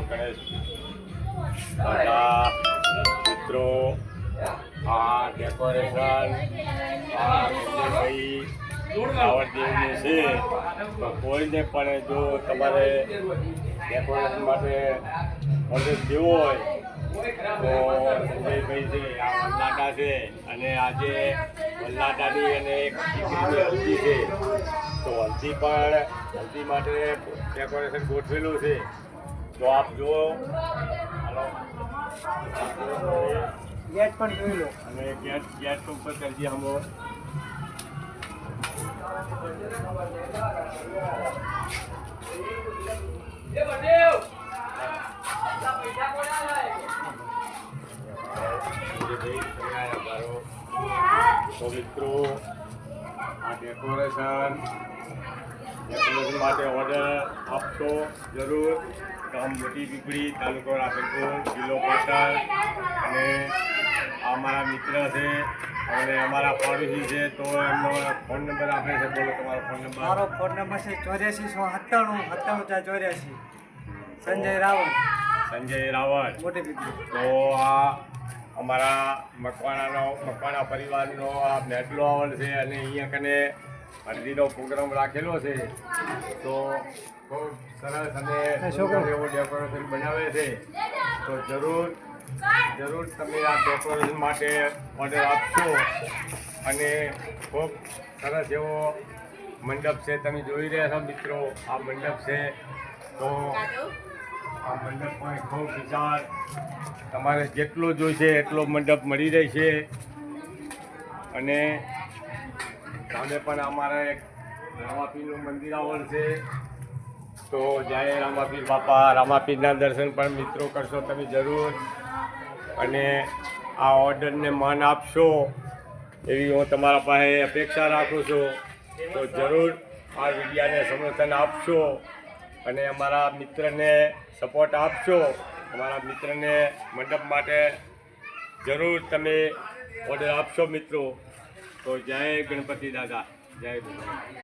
ગણેશ બધા મિત્રો આ ડેકોરેશન ભાઈ રાવણદેવની છે. તો કોઈને પણ જો તમારે ડેકોરેશન માટે ઓર્ડર દેવો હોય તો સંજયભાઈ છે, આ વલ્લાટા છે, અને આજે વલ્લાટાની અને એક દીકરીની હલ્દી છે. તો હલ્દી માટે ડેકોરેશન ગોઠવેલું છે. તો આપ જુઓ, ગેટ પણ જોઈ લો. અને ગેટ ઉપર કરજે હમો તો મિત્રો આ ડેકોરેશન માટે ઓર્ડર આપશો જરૂર. ગામ મોટી પીપળી, તાલુકો રાધનપુર, જિલ્લો પાટણ. અને અમારા મિત્ર છે અને અમારા પાડોશી છે. તો એમનો ફોન નંબર આપે છે. બોલો તમારો ફોન નંબર. મારો ફોન નંબર છે 8497 સંજય રાવળ. સંજય રાવળ મોટી પીપળી. તો આ અમારા મકવાણા પરિવારનો આ મેડલો આવલ છે અને અહીંયા કને હલ્દીનો પ્રોગ્રામ રાખેલો છે. તો ખૂબ સરસ અને સુંદર એવું ડેકોરેશન બનાવે છે. તો જરૂર તમે આ ડેકોરેશન માટે ઓર્ડર આપશો. અને ખૂબ સરસ એવો મંડપ છે, તમે જોઈ રહ્યા છો મિત્રો. આ મંડપ છે. તો આ મંડપ પણ ખૂબ વિશાળ, તમારે જેટલો જોઈશે એટલો મંડપ મળી રહેશે. અને સામે પણ અમારે એક રામાપીરનું મંદિર આવેલ છે. તો જય રામાપીર બાપા. રામાપીરના દર્શન પણ મિત્રો કરશો તમે જરૂર. અને આ ઓર્ડરને માન આપશો એવી હું તમારા પાસે અપેક્ષા રાખું છું. તો જરૂર આ વિડીયાને સમર્થન આપશો અને અમારા મિત્રને સપોર્ટ આપશો. અમારા મિત્રને મંડપ માટે જરૂર તમે ઓર્ડર આપશો મિત્રો. તો જય ગણપતિ દાદા, જય ભગવાન.